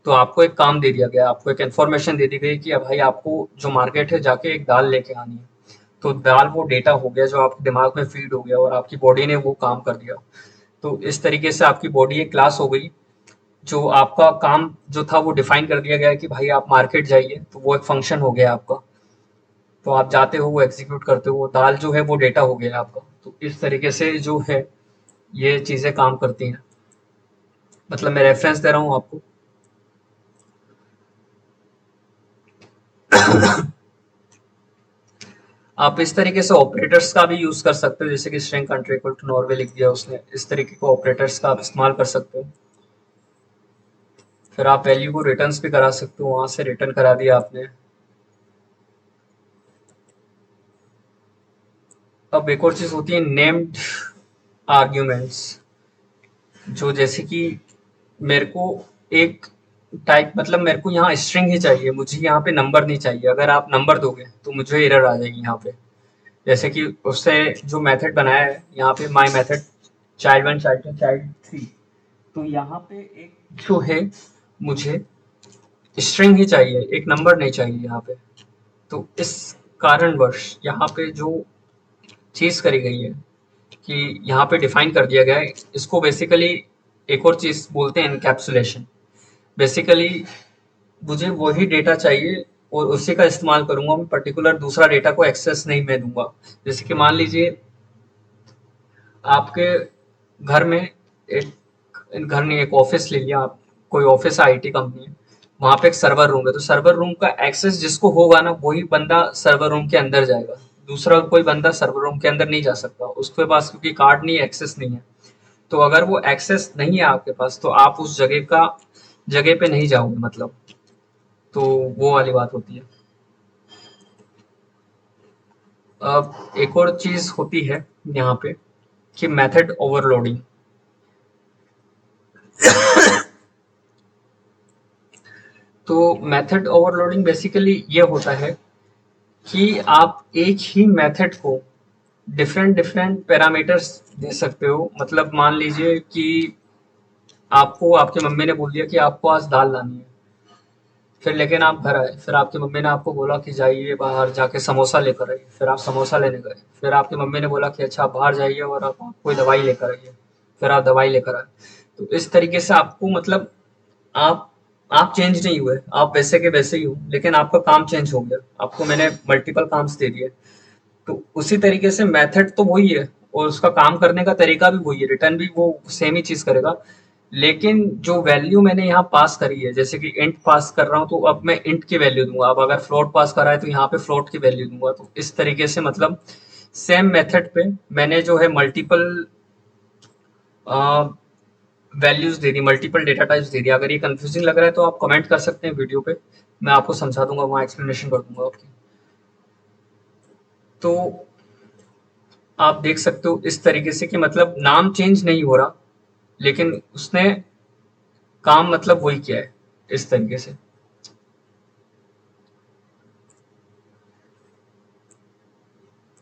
तो आपको एक काम दे दिया गया, आपको एक इन्फॉर्मेशन दे दी गई कि अब भाई आपको जो मार्केट है जाके एक दाल लेके आनी है। तो दाल वो डेटा हो गया जो आपके दिमाग में फीड हो गया, और आपकी बॉडी ने वो काम कर दिया। तो इस तरीके से आपकी बॉडी एक क्लास हो गई। जो आपका काम जो था वो डिफाइन कर दिया गया है कि भाई आप मार्केट जाइए, तो वो एक फंक्शन हो गया आपका। तो आप जाते हो, वो एग्जीक्यूट करते हो, वो दाल जो है वो डेटा हो गया आपका। तो इस तरीके से जो है ये चीजें काम करती हैं। मतलब मैं रेफरेंस दे रहा हूँ आपको। आप इस तरीके से ऑपरेटर्स का भी यूज कर सकते हो, जैसे कि string country equal to Norway लिख दिया उसने, इस तरीके के ऑपरेटर्स का आप इस्तेमाल कर सकते हो। फिर आप वैल्यू को रिटर्न्स भी करा सकते हो, वहां से रिटर्न करा दिया आपने। अब एक और चीज होती है नेम्ड आर्ग्यूमेंट्स, जो जैसे कि मेरे को एक टाइप, मतलब मेरे को यहाँ स्ट्रिंग ही चाहिए, मुझे यहाँ पे नंबर नहीं चाहिए। अगर आप नंबर दोगे तो मुझे एरर आ जाएगी यहाँ पे। जैसे कि उससे जो मेथड बनाया है यहाँ पे, my method child one child two child three, तो यहाँ पे एक जो है मुझे स्ट्रिंग ही चाहिए, एक नंबर नहीं चाहिए यहाँ पे। तो इस कारणवश यहाँ पे जो चीज करी गई है कि यहाँ पे डिफाइन कर दिया गया है, इसको बेसिकली एक और चीज बोलते हैं इनकैप्सुलेशन। बेसिकली मुझे वही डेटा चाहिए और उसी का इस्तेमाल करूंगा मैं, पर्टिकुलर दूसरा डेटा को एक्सेस नहीं मैं दूंगा। जैसे कि मान लीजिए आपके घर में एक, घर नहीं, एक ऑफिस ले लिया आप, कोई ऑफिस है, आईटी कंपनी है, वहां पे एक सर्वर रूम है, तो सर्वर रूम का एक्सेस जिसको होगा ना, वही बंदा सर्वर रूम के अंदर जाएगा। दूसरा कोई बंदा सर्वर रूम के अंदर नहीं जा सकता, उसके पास क्योंकि कार्ड नहीं है, एक्सेस नहीं है। तो अगर वो एक्सेस नहीं है आपके पास, तो आप उस जगह पे नहीं जाओगे मतलब। तो वो वाली बात होती है। अब एक और चीज होती है यहाँ पे कि मेथड ओवरलोडिंग। तो मेथड ओवरलोडिंग बेसिकली ये होता है कि आप एक ही मेथड को डिफरेंट डिफरेंट पैरामीटर्स दे सकते हो। मतलब मान लीजिए कि आपको आपकी मम्मी ने बोल दिया कि आपको आज दाल लानी है, फिर लेकिन आप घर आए, फिर आपकी मम्मी ने आपको बोला कि जाइए बाहर जाके समोसा लेकर आइए, फिर आप समोसा लेने गए, फिर आपकी मम्मी ने बोला कि अच्छा आप बाहर जाइए और आप कोई दवाई लेकर आइए, फिर आप दवाई लेकर आए। तो इस तरीके से आपको मतलब आप आप चेंज नहीं हुए, आप वैसे के वैसे ही हो, लेकिन आपका काम चेंज हो गया, आपको मैंने मल्टीपल काम्स दे दिए। तो उसी तरीके से मेथड तो वही है और उसका काम करने का तरीका भी वही है, रिटर्न भी वो सेम ही चीज करेगा। लेकिन जो वैल्यू मैंने यहाँ पास करी है, जैसे कि इंट पास कर रहा हूँ, तो अब मैं इंट की वैल्यू दूंगा। अब अगर फ्लोट पास करा है तो यहाँ पे फ्लोट की वैल्यू दूंगा। तो इस तरीके से मतलब सेम मेथड पे मैंने जो है मल्टीपल वैल्यूज दे दी, मल्टीपल डेटा टाइप्स दे दिया। अगर ये कंफ्यूजिंग लग रहा है तो आप कमेंट कर सकते हैं वीडियो पे, मैं आपको समझा दूंगा, वहाँ एक्सप्लेनेशन कर दूंगा आपकी। तो आप देख सकते हो इस तरीके से कि मतलब नाम चेंज नहीं हो रहा, लेकिन उसने काम मतलब वही किया है, इस तरीके से।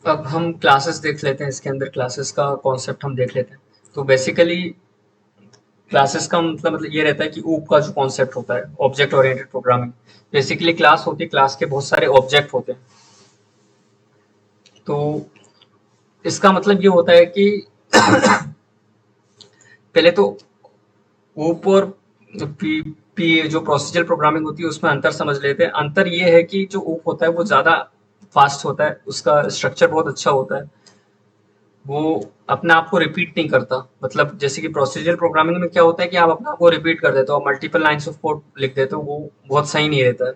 अब हम क्लासेस देख लेते हैं, इसके अंदर क्लासेस का कॉन्सेप्ट हम देख लेते हैं। तो बेसिकली क्लासेस का मतलब ये रहता है कि ऊप का जो कॉन्सेप्ट होता है, object oriented programming. Basically class होती है, क्लास के बहुत सारे ऑब्जेक्ट होते हैं। तो इसका मतलब ये होता है कि पहले तो ऊप और पी पी जो प्रोसीजर प्रोग्रामिंग होती है उसमें अंतर समझ लेते हैं। अंतर ये है कि जो ऊप होता है वो ज्यादा फास्ट होता है, उसका स्ट्रक्चर बहुत अच्छा होता है, वो अपने आप को रिपीट नहीं करता। मतलब जैसे कि प्रोसीजर प्रोग्रामिंग में क्या होता है कि आप अपने आप को रिपीट कर देते हो, मल्टीपल लाइंस ऑफ कोड लिख देते हो, वो बहुत सही नहीं रहता है,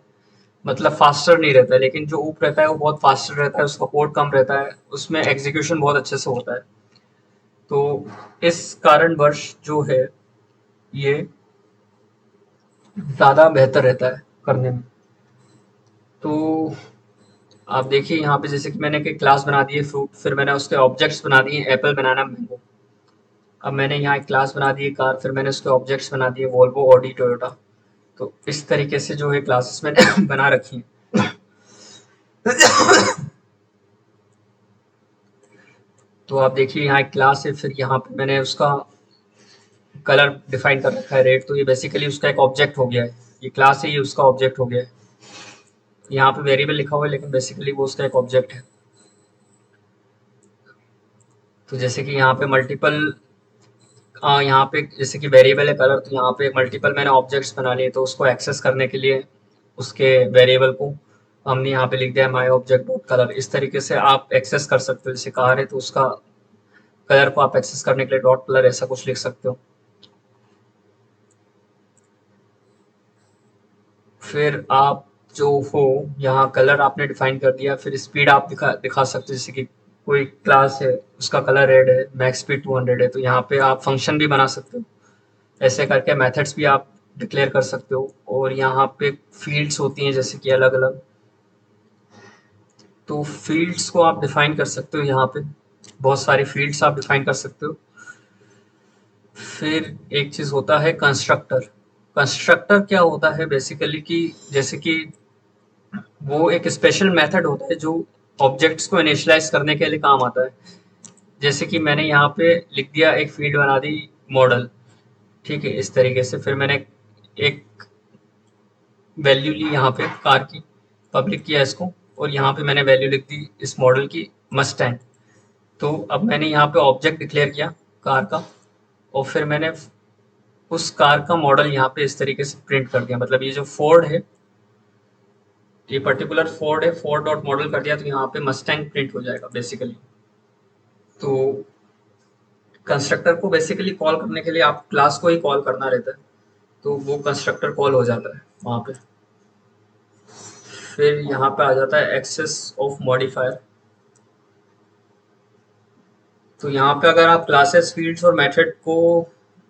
मतलब फास्टर नहीं रहता है। लेकिन जो ऊप रहता है वो बहुत फास्टर रहता है, उसका कोड कम रहता है, उसमें एग्जीक्यूशन बहुत अच्छे से होता है। तो इस कारणवश जो है ये ज़्यादा बेहतर रहता है करने में। तो आप देखिए यहाँ पे जैसे कि मैंने एक क्लास बना दी है फ्रूट, फिर मैंने उसके ऑब्जेक्ट्स बना दिए एप्पल, बनाना, मैंगो। अब मैंने यहाँ एक क्लास बना दी है कार, फिर मैंने उसके ऑब्जेक्ट्स बना दिए वोल्वो, ऑडी, टोयोटा। तो इस तरीके से जो है क्लासेस मैंने बना रखी हैं। तो आप देखिए यहाँ एक क्लास है, फिर यहाँ पे मैंने उसका कलर डिफाइन कर रखा है रेड, तो ये बेसिकली उसका एक ऑब्जेक्ट हो गया है। ये क्लास है, ये उसका ऑब्जेक्ट हो गया है। यहाँ पे वेरिएबल लिखा हुआ है लेकिन बेसिकली वो उसका एक ऑब्जेक्ट है। तो जैसे कि यहाँ पे मल्टीपल यहाँ पे जैसे कि वेरिएबल है कलर, तो यहाँ पे मल्टीपल मैंने ऑब्जेक्ट्स बना लिए, तो उसको एक्सेस करने के लिए उसके वेरिएबल को हमने यहाँ पे लिख दिया माई ऑब्जेक्ट डॉट कलर। इस तरीके से आप एक्सेस कर सकते हो। जैसे कार है तो उसका कलर को आप एक्सेस करने के लिए डॉट कलर ऐसा कुछ लिख सकते हो। फिर आप जो हो यहाँ कलर आपने डिफाइन कर दिया, फिर स्पीड आप दिखा दिखा सकते हो। जैसे कि कोई क्लास है उसका कलर रेड है, मैक्स स्पीड 200 है, तो यहाँ पे आप फंक्शन भी बना सकते हो। ऐसे करके मेथड्स भी आप डिक्लेयर कर सकते हो। और यहाँ पे फील्ड्स होती हैं जैसे कि अलग अलग, तो फील्ड्स को आप डिफाइन कर सकते हो। यहाँ पे बहुत सारी फील्ड्स आप डिफाइन कर सकते हो। फिर एक चीज होता है कंस्ट्रक्टर। कंस्ट्रक्टर क्या होता है बेसिकली कि जैसे कि वो एक स्पेशल मेथड होता है जो ऑब्जेक्ट्स को इनिशियलाइज करने के लिए काम आता है। जैसे कि मैंने यहाँ पे लिख दिया, एक फील्ड बना दी मॉडल, ठीक है, इस तरीके से। फिर मैंने एक वैल्यू ली यहाँ पे कार की, पब्लिक किया इसको, और यहाँ पे मैंने वैल्यू लिख दी इस मॉडल की मस्टैंग। तो अब मैंने यहाँ पे ऑब्जेक्ट डिक्लेयर किया कार का, और फिर मैंने उस कार का मॉडल यहाँ पे इस तरीके से प्रिंट कर दिया। मतलब ये जो फोर्ड है, ये पर्टिकुलर फोर्ड है, फोर्ड डॉट मॉडल कर दिया, तो यहाँ पे मस्टैंग प्रिंट हो जाएगा बेसिकली। तो कंस्ट्रक्टर को बेसिकली कॉल करने के लिए आप क्लास को ही कॉल करना रहता है, तो वो कंस्ट्रक्टर कॉल हो जाता है वहाँ पे। फिर यहाँ पे आ जाता है एक्सेस ऑफ मॉडिफायर। तो यहाँ पे अगर आप क्लासेस, फील्ड्स और मेथड को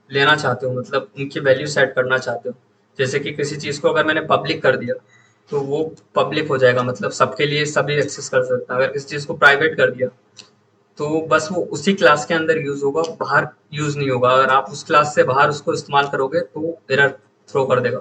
लेना चाहते हो, मतलब उनकी वैल्यू सेट करना चाहते हो, जैसे कि किसी चीज़ को अगर मैंने पब्लिक कर दिया तो वो पब्लिक हो जाएगा, मतलब सबके लिए सभी एक्सेस कर सकते हैं। अगर किसी चीज़ को प्राइवेट कर दिया तो बस वो उसी क्लास के अंदर यूज होगा, बाहर यूज नहीं होगा। अगर आप उस क्लास से बाहर उसको इस्तेमाल करोगे तो एरर थ्रो कर देगा।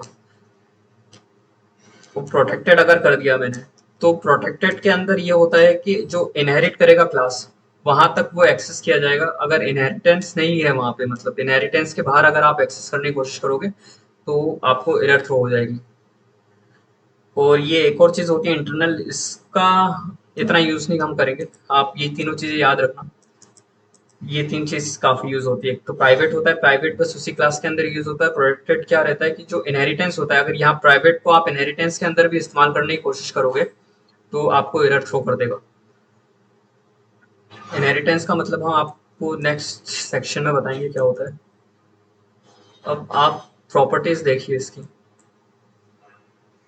वो प्रोटेक्टेड अगर कर दिया मैंने, तो प्रोटेक्टेड के अंदर ये होता है कि जो इनहेरिट करेगा क्लास, वहां तक वो एक्सेस किया जाएगा। अगर इनहेरिटेंस नहीं है वहां पे, मतलब इनहेरिटेंस के बाहर अगर आप एक्सेस करने की कोशिश करोगे तो आपको एरर थ्रो हो जाएगी। और ये एक और चीज होती है इंटरनल, इसका इतना यूज नहीं हम करेंगे। आप ये तीनों चीजें याद रखना। ये तीन चीज काफी यूज होती है। एक तो प्राइवेट होता है, प्राइवेट बस उसी क्लास के अंदर यूज होता है। प्रोटेक्टेड क्या रहता है कि जो इनहेरिटेंस होता है, अगर यहाँ प्राइवेट को आप इनहेरिटेंस के अंदर भी इस्तेमाल करने की कोशिश करोगे तो आपको एरर थ्रो कर देगा। इनहेरिटेंस का मतलब हम आपको नेक्स्ट सेक्शन में बताएंगे क्या होता है। अब आप प्रॉपर्टीज देखिए इसकी।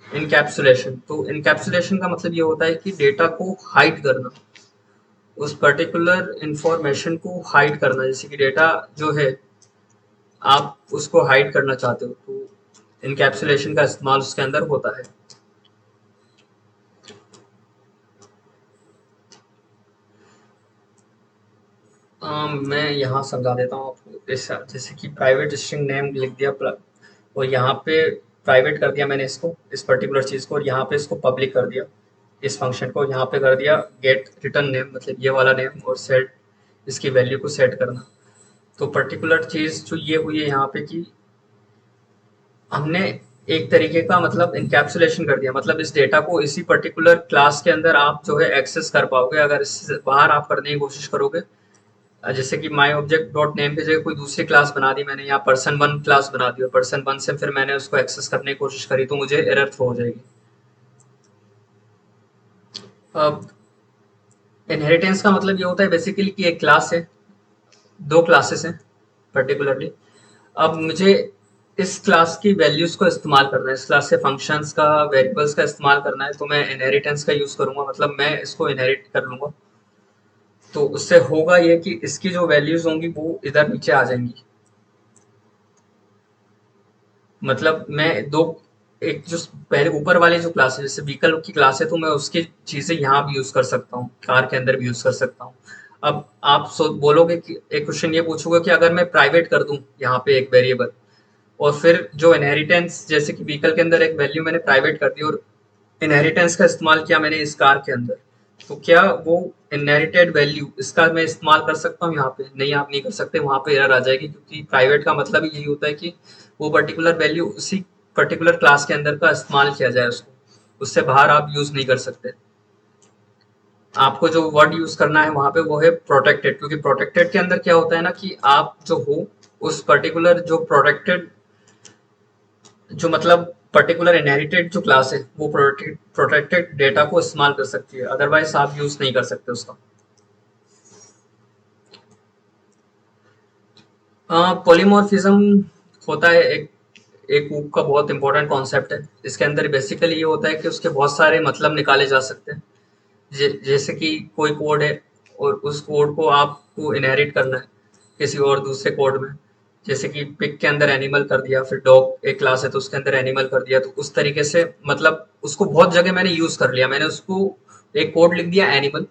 इनकैप्सुलेशन, तो इनकैप्सुलेशन का मतलब ये होता है कि डेटा को हाइड करना, उस पर्टिकुलर इंफॉर्मेशन को हाइड करना। जैसे कि डेटा जो है आप उसको हाइड करना चाहते हो, तो इनकैप्सुलेशन का इस्तेमाल उसके अंदर होता है। मैं यहाँ समझा देता हूँ आपको। जैसे कि प्राइवेट स्ट्रिंग नेम लिख दिया, और यहाँ पे प्राइवेट कर दिया मैंने इसको, इस पर्टिकुलर चीज़ को, और यहाँ पे इसको पब्लिक कर दिया इस फंक्शन को। यहाँ पे कर दिया गेट रिटर्न नेम, मतलब ये वाला नेम, और सेट इसकी वैल्यू को सेट करना। तो पर्टिकुलर चीज़ जो ये हुई है यहाँ पे कि हमने एक तरीके का मतलब इनकैप्सुलेशन कर दिया। मतलब इस डेटा को इसी पर्टिकुलर क्लास के अंदर आप जो है एक्सेस कर पाओगे। अगर इससे बाहर आप करने की कोशिश करोगे, जैसे कि माई ऑब्जेक्ट डॉट नेम की जगह कोई दूसरी क्लास बना दी मैंने, यहाँ पर्सन वन क्लास बना दी, और पर्सन वन से फिर मैंने उसको एक्सेस करने की कोशिश करी, तो मुझे एरर थ्रो हो जाएगी। अब इनहेरिटेंस का मतलब ये होता है बेसिकली कि एक क्लास है, दो क्लासेस हैं पर्टिकुलरली। अब मुझे इस क्लास की वैल्यूज को इस्तेमाल करना है, इस क्लास से फंक्शंस का, वेरिएबल्स का इस्तेमाल करना है, तो मैं इनहेरिटेंस का यूज करूंगा। मतलब मैं इसको इनहेरिट कर लूंगा, तो उससे होगा ये कि इसकी जो वैल्यूज होंगी वो इधर नीचे आ जाएंगी। मतलब मैं दो, एक जो पहले ऊपर वाली जो क्लास है, जैसे व्हीकल की क्लास है, तो मैं उसकी चीजें यहाँ भी यूज कर सकता हूँ, कार के अंदर भी यूज कर सकता हूँ। अब आप बोलोगे कि एक क्वेश्चन ये पूछोगे कि अगर मैं प्राइवेट कर दूं यहाँ पे एक वेरिएबल, और फिर जो इनहेरिटेंस, जैसे कि व्हीकल के अंदर एक वैल्यू मैंने प्राइवेट कर दी और इनहेरिटेंस का इस्तेमाल किया मैंने इस कार के अंदर, तो क्या वो इनहेरिटेड वैल्यू इसका मैं इस्तेमाल कर सकता हूँ यहाँ पे? नहीं, आप नहीं कर सकते। वहां पे एरर आ जाएगी, क्योंकि प्राइवेट का मतलब ही यही होता है कि वो पर्टिकुलर वैल्यू उसी पर्टिकुलर क्लास के अंदर का इस्तेमाल किया जाए उसको, उससे बाहर आप यूज नहीं कर सकते। आपको जो वर्ड यूज करना है वहां पे वो है प्रोटेक्टेड, क्योंकि प्रोटेक्टेड के अंदर क्या होता है ना कि आप जो हो उस पर्टिकुलर जो प्रोटेक्टेड जो मतलब पर्टिकुलर इनहेरिटेड जो क्लास है वो प्रोटेक्टेड डेटा को इस्तेमाल कर सकती है, अदरवाइज आप यूज नहीं कर सकते उसका। पॉलीमॉर्फिज्म होता है एक एक ऊक का बहुत इंपॉर्टेंट कॉन्सेप्ट है। इसके अंदर बेसिकली ये होता है कि उसके बहुत सारे मतलब निकाले जा सकते हैं। जैसे कि कोई कोड है और उस कोड को आपको इनहेरिट करना है किसी और दूसरे कोड में। जैसे कि पिग के अंदर एनिमल कर दिया, फिर डॉग एक क्लास है तो उसके अंदर एनिमल कर दिया, तो उस तरीके से मतलब उसको बहुत जगह मैंने यूज कर लिया। मैंने उसको एक कोड लिख दिया एनिमल,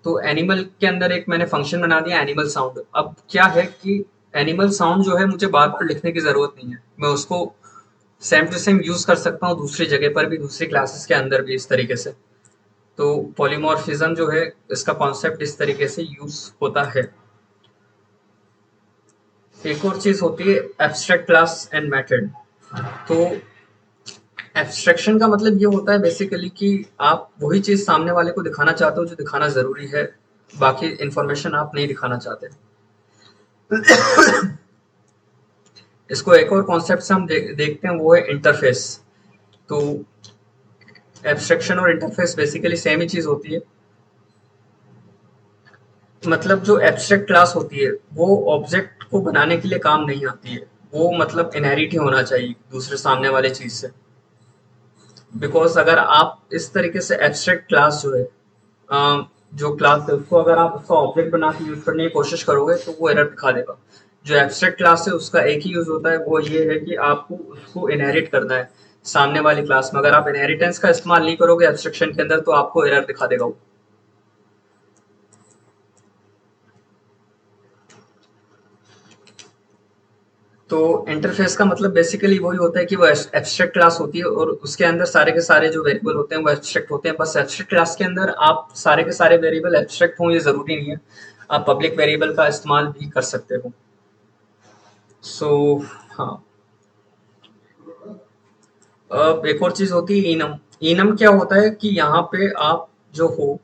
तो एनिमल के अंदर एक मैंने फंक्शन बना दिया एनिमल साउंड। अब क्या है कि एनिमल साउंड जो है मुझे बार बार लिखने की जरूरत नहीं है, मैं उसको सेम टू सेम यूज कर सकता हूँ दूसरी जगह पर भी, दूसरी क्लासेस के अंदर भी इस तरीके से। तो पॉलीमॉर्फिज्म जो है इसका कॉन्सेप्ट इस तरीके से यूज होता है। एक और चीज होती है एब्स्ट्रैक्ट क्लास एंड मेथड। तो एब्स्ट्रैक्शन का मतलब ये होता है बेसिकली कि आप वही चीज सामने वाले को दिखाना चाहते हो जो दिखाना जरूरी है, बाकी इंफॉर्मेशन आप नहीं दिखाना चाहते। इसको एक और कॉन्सेप्ट से हम देखते हैं, वो है इंटरफेस। तो एब्स्ट्रैक्शन और इंटरफेस बेसिकली सेम ही चीज होती है। मतलब जो एब्स्ट्रैक्ट क्लास होती है वो ऑब्जेक्ट को बनाने के लिए काम नहीं आती है, वो मतलब इनहेरिट ही होना चाहिए दूसरे सामने वाले चीज से। बिकॉज अगर आप इस तरीके से एब्स्ट्रैक्ट क्लास जो है जो क्लास है उसको अगर आप उसका ऑब्जेक्ट बना के यूज करने की कोशिश करोगे तो वो एरर दिखा देगा। जो एब्स्ट्रैक्ट क्लास है उसका एक ही यूज होता है, वो ये है कि आपको उसको इनहेरिट करना है सामने वाली क्लास में। अगर आप इनहेरिटेंस का इस्तेमाल नहीं करोगे एब्स्ट्रैक्शन के अंदर तो आपको एरर दिखा देगा वो। तो इंटरफेस का मतलब बेसिकली वही होता है कि वो एब्स्ट्रैक्ट क्लास होती है और उसके अंदर सारे के सारे जो वेरिएबल होते हैं वो एब्स्ट्रैक्ट होते हैं। बस एब्स्ट्रैक्ट क्लास के अंदर आप सारे के सारे वेरिएबल एब्स्ट्रैक्ट हों ये जरूरी नहीं है, आप पब्लिक वेरिएबल का इस्तेमाल भी कर सकते हो। सो हाँ, अब एक और चीज होती है इनम। इनम क्या होता है कि यहाँ पे आप जो हो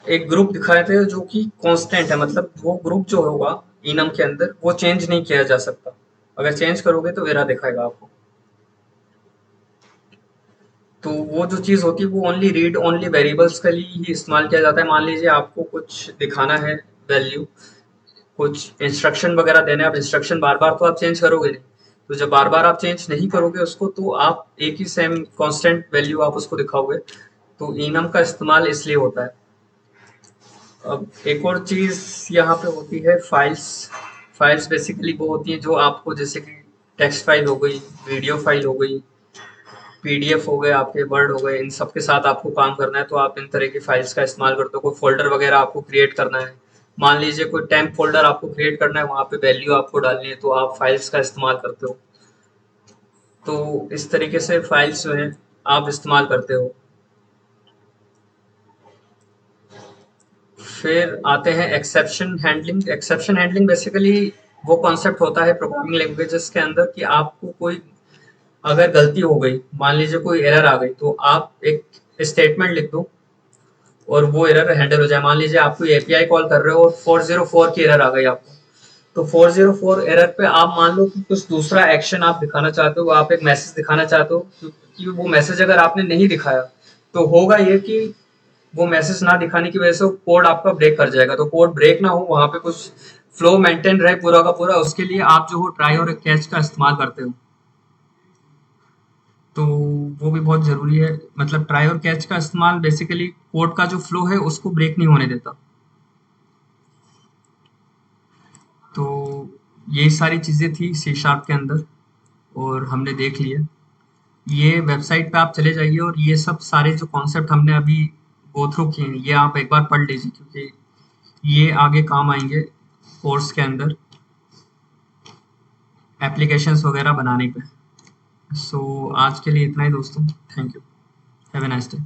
एक ग्रुप दिखाए थे जो कि कांस्टेंट है, मतलब वो ग्रुप जो होगा इनम के अंदर वो चेंज नहीं किया जा सकता। अगर चेंज करोगे तो एरर दिखाएगा आपको। तो वो जो चीज़ होती है वो ओनली रीड ओनली वेरिएबल्स के लिए ही इस्तेमाल किया जाता है। मान लीजिए आपको कुछ दिखाना है वैल्यू, कुछ इंस्ट्रक्शन वगैरह देने, आप इंस्ट्रक्शन बार बार तो आप चेंज करोगे नहीं। तो जब बार बार आप चेंज नहीं करोगे उसको तो आप एक ही सेम कांस्टेंट वैल्यू आप उसको दिखाओगे। तो इनम का इस्तेमाल इसलिए होता है। अब एक और चीज़ यहाँ पे होती है फाइल्स। फाइल्स बेसिकली वो होती हैं जो आपको, जैसे कि टेक्स्ट फाइल हो गई, वीडियो फाइल हो गई, पीडीएफ हो गए, आपके वर्ड हो गए, इन सब के साथ आपको काम करना है तो आप इन तरह की फाइल्स का इस्तेमाल करते हो। कोई फोल्डर वगैरह आपको क्रिएट करना है, मान लीजिए कोई टेम्प फोल्डर आपको क्रिएट करना है, वहां पे वैल्यू आपको डालनी है तो आप फाइल्स का इस्तेमाल करते हो। तो इस तरीके से फाइल्स जो है आप इस्तेमाल करते हो। फिर आते हैं exception handling. Exception handling basically वो कॉन्सेप्ट होता है प्रोग्रामिंग लैंग्वेजेस के अंदर कि आपको कोई अगर गलती हो गई, मान लीजिए कोई एरर आ गई, तो आप एक स्टेटमेंट लिख दो और वो एरर हैंडल हो जाए। मान लीजिए आप कोई एपीआई कॉल कर रहे हो और 404 की एरर आ गई आपको, तो 404 एरर पे आप मान लो कि कुछ दूसरा एक्शन आप दिखाना चाहते हो, आप एक मैसेज दिखाना चाहते हो, क्योंकि वो मैसेज अगर आपने नहीं दिखाया तो होगा ये कि वो मैसेज ना दिखाने की वजह से कोड आपका ब्रेक कर जाएगा। तो कोड ब्रेक ना हो, वहां पे कुछ फ्लो मेंटेन रहे पूरा का पूरा, उसके लिए आप जो हो ट्राई और कैच का इस्तेमाल करते हो। तो वो भी बहुत ज़रूरी है। मतलब ट्राई और कैच का इस्तेमाल बेसिकली कोड का जो फ्लो है उसको ब्रेक नहीं होने देता। तो ये सारी चीज़ें थी सी शार्प के अंदर और हमने देख लिया। ये वेबसाइट पे आप चले जाइए और ये सब सारे जो कॉन्सेप्ट हमने अभी गो थ्रू किए हैं ये आप एक बार पढ़ लीजिए, क्योंकि ये आगे काम आएंगे कोर्स के अंदर एप्लीकेशंस वगैरह बनाने पे। सो आज के लिए इतना ही दोस्तों, thank you, have a nice day.